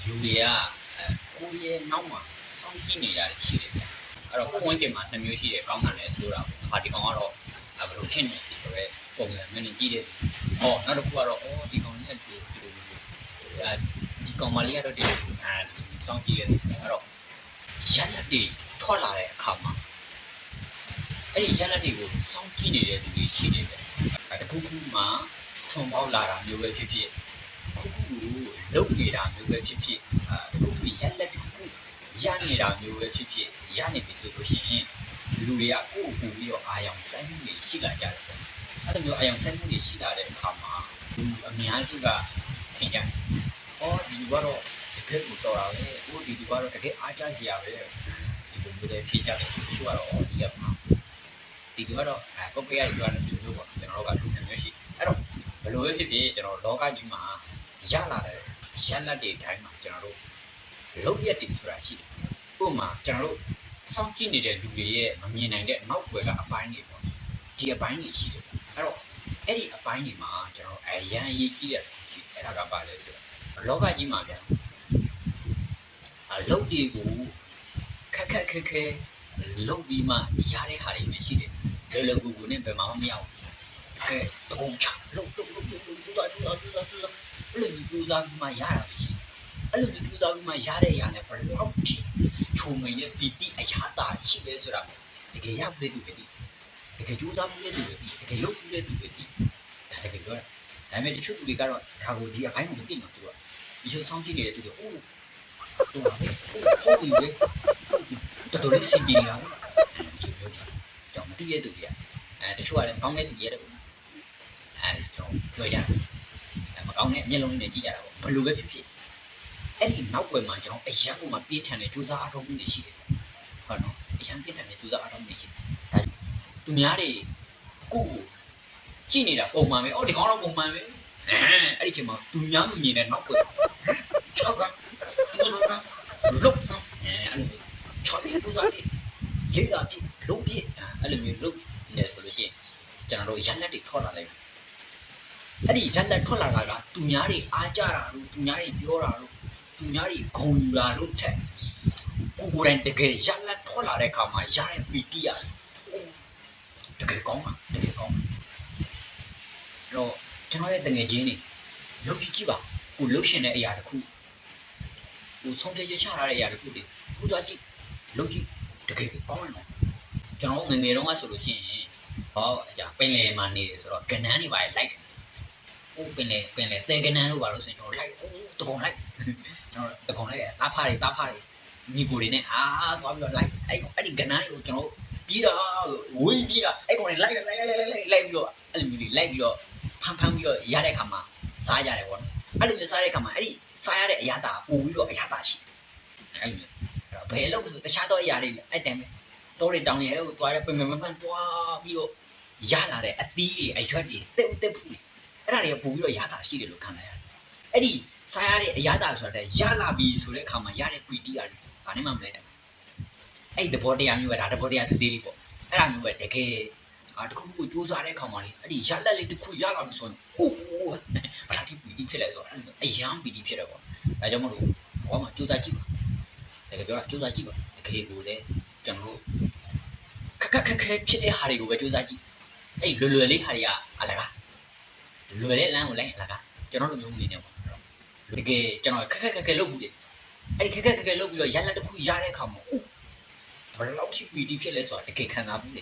လူတွေကကိုယ့်ရဲ့နောက်မှာစောင့်ကြည့်နေရတယ်ရှိတယ်ဗျအဲ့တော့ကိုယ်ဝင်ပြင်မှာ2မျိုးရှိတယ်ကောင်းတာလည်းဆိုတာဟာဒီကောင်ကတော့ဘယ်လိုဖြစ်နေလဲဆိုတော့ပုံစံမျိုးနဲ့ကြည့်တယ်နောက်တစ်ခုကတော့ဒီကောင်လေးကဒီကောင်မလေးကတော့ဒီစောင့်ကြည့်ရတယ်အဲ့တော့ရလက်တွေထွက်လာတဲ့အခါမှာအဲ့ဒီရလက်တွေကိုစောင့်ကြည့်နေတဲ့သူတွေရှိတယ်ဗျတခုခုမှထုံပေါက်လာတာမျိုးပဲဖြစ်ဖြစ်ခုခုကိုလုတ်နေတာမျိုးပဲဖြစ်ဖြစ်တခုခုရက်လက်တခုခုရနေတာမျိုးပဲဖြစ်ဖြစ်ရနေပြီဆိုလို့ရှိရင်လူတွေကကိုယ့်ကိုယ်ပြီးတော့အာရုံစိုက်မှုတွေရှိလာကြတယ်ပေါ့အဲ့လိုမျိုးအာရုံစိုက်မှုတွေရှိလာတဲ့အခါမှာလူအများစုကထင်ကြတယ်ဒီလူကတော့တကယ်ကိုတော်တာပဲဒီလူကတော့တကယ်အားကျစရာပဲဒီလိုမျိုးတွေဖြစ်ကြတယ်သူကတော့ဒီကမှာဒီလူကတော့ပုတ်ပြရည်ကတော့ဒီလိုပေါ့ကျွန်တော်တို့ကလူမျိုးရှိအဲ့တော့ဘယ်လိုပဲဖြစ်ဖြစ်ကျွန်တော်လောကကြီးမှာရလာတဲ့ရလက်တွေတိုင်းမှာကျွန်တော်တို့လုံးရက်တွေဆိုတာရှိတယ်။ဥပမာကျွန်တော်တို့စောင့်ကြည့်နေတဲ့လူတွေရဲ့မမြင်နိုင်တဲ့နောက်ွယ်ကအပိုင်းတွေပေါ့။ဒီအပိုင်းတွေရှိတယ်။အဲ့တော့အဲ့ဒီအပိုင်းတွေမှာကျွန်တော်အရန်ရေးကြည့်ရတယ်ရှိတယ်။အဲ့ဒါကပါလဲဆိုတော့လောကကြီးမှာဗျာအလုပ်တွေကိုခက်ခဲလုပ်ပြီးမှရတဲ့ဟာတွေပဲရှိတယ်။လောလောကူကူနဲ့ဘယ်မှမရောက်ဘူး။တုံးချလုပ်ကျူးစားအဲ့လိုကြိုးစားပြီးမှရတာပဲရှိတယ်အဲ့လိုကြိုးစားပြီးမှရတဲ့ຢာနဲ့ဘယ်လောက်ချုံငင်ရဲ့ပီတိအရာတာရှိလဲဆိုတာတကယ်ရဖို့တူပဲဒီတကယ်ကြိုးစားဖို့တူပဲဒီတကယ်လုပ်ဖို့တူပဲဒီဒါတကယ်ပြောတာဒါပေမဲ့တချို့သူတွေကတော့ဒါကိုဒီအပိုင်းကိုမသိမှာသူကဒီချို့ဆောင်းကြည့်နေတဲ့သူတွေတူပါပဲဟုတ်ပြီလေတော်တော်လေးစီပီလာဒီလိုကြောင့်မသိရသူတွေကတချို့ကလည်းကောင်းတဲ့သူတွေရတယ်ကျွန်တော်ပြောကြတယ်မကောင်းတဲ့အမျက်လုံးနဲ့ကြည့်ကြတာပေါ့ဘယ်လိုပဲဖြစ်ဖြစ်အဲ့ဒီနောက်ွယ်မှာကျွန်တော်အရန်ကမှပြေးထန်တဲ့ကြိုးစားအားထုတ်မှုတွေရှိတယ်ဟုတ်နော်အရန်ပြေးထန်တဲ့ကြိုးစားအားထုတ်မှုတွေရှိတယ်ဒါသူများတွေကိုကြည့်နေတာပုံမှန်ပဲဒီကောင်တော့ပုံမှန်ပဲအဲ့ဒီချိန်မှာသူများမမြင်တဲ့နောက်ွယ်ချောက်စားလုတ်စားအဲ့လိုချောက်ကြိုးစားတယ်ရေးတာဒီလုံးပြအဲ့လိုမျိုးလုပ်နေဆိုလို့ရှိရင်ကျွန်တော်တို့ရလက်တွေထွက်လာလိုက်အဲ့ဒီရက်လက်ထွက်လာတာကသူများတွေအားကြတာလို့သူများတွေပြောတာလို့သူများတွေဂုဏ်ယူတာလို့ထက်ကိုယ်တိုင်တကယ်ရက်လက်ထွက်လာတဲ့အခါမှာရတဲ့ပီတိရတယ်တကယ်ကောင်းပါတကယ်ကောင်းတော့ကျွန်တော်ရဲ့တငယ်ချင်းတွေလုပ်ကြည့်ပါကိုလှုပ်ရှင်တဲ့အရာတစ်ခုကိုဆုံးဖြတ်ချက်ချထားတဲ့အရာတစ်ခုတွေပူဇော်ကြည့်လုပ်ကြည့်တကယ်ကောင်းတယ်ကျွန်တော်ငယ်ငယ်တုန်းကဆိုလို့ရှိရင်ပင်လယ်မှာနေတယ်ဆိုတော့ကဏ္ဍတွေပါလိုက်ပင်လေတဲကနန်းတို့ပါလို့ဆိုရင်ကျွန်တော်လိုက်တကုံလိုက်ကျွန်တော်တကုံလိုက်တာဖားတွေညီကိုတွေနဲ့သွားပြီးတော့လိုက်အဲ့ဒီကနန်းတွေကိုကျွန်တော်ပြီးတော့ဝေးပြီးတော့အဲ့ကောင်တွေလိုက်ပြီးတော့အဲ့လိုမျိုးတွေလိုက်ပြီးတော့ဖမ်းပြီးတော့ရတဲ့ခါမှာစားရတယ်ပေါ့နော်အဲ့လိုမျိုးစားတဲ့ခါမှာအဲ့ဒီစားရတဲ့အရာတာပို့ပြီးတော့အရာတာရှိအဲ့လိုဘယ်လို့ဆိုတခြားတော့အရာတွေအဲ့တန်းပဲတောတွေတောင်တွေအဲ့ကိုသွားတယ်ပင်ပန်းသွားပြီးတော့ရလာတဲ့အသီးတွေအရွက်တွေတက်ဖူးတွေအဲ့ဒါတွေကပို့ပြီးတော့ရတာရှိတယ်လို့ခံလိုက်ရတယ်။အဲ့ဒီစားရတဲ့အရာတာဆိုတာရလာပြီဆိုတဲ့အခါမှာရတဲ့ပီတိရတယ်။ဘာနဲ့မှမလဲတဲ့။အဲ့ဒီသဘောတရားမျိုးပဲဒါသဘောတရားသေးသေးလေးပေါ့။အဲ့ဒါမျိုးပဲတကယ်တခုခုစူးစမ်းတဲ့အခါမှာလေအဲ့ဒီရလက်လေးတစ်ခုရလာပြီဆိုရင်ဘာတိပီတိဖြစ်လဲဆိုတော့အယံပီတိဖြစ်တယ်ပေါ့။ဒါကြောင့်မလို့ဘောမှာစူးစမ်းကြည့်ပါ။တကယ်ပြောတာစူးစမ်းကြည့်ပါ။တကယ်ကိုလည်းကျွန်တော်တို့ခက်ဖြစ်တဲ့ဟာတွေကိုပဲစူးစမ်းကြည့်။အဲ့လွယ်လေးဟာတွေကအလကားလွယ်တဲ့လမ်းကိုလိုက်လာကကျွန်တော်တို့မျိုးနေနေပေါ့တကယ်ကျွန်တော်ခက်လုပ်ဘူးလေအဲ့ဒီခက်လုပ်ပြီးတော့ရလက်တစ်ခုရတဲ့အခါမှာဘယ်လောက်ရှိပီတိဖြစ်လဲဆိုတာတကယ်ခံစားဘူးလေ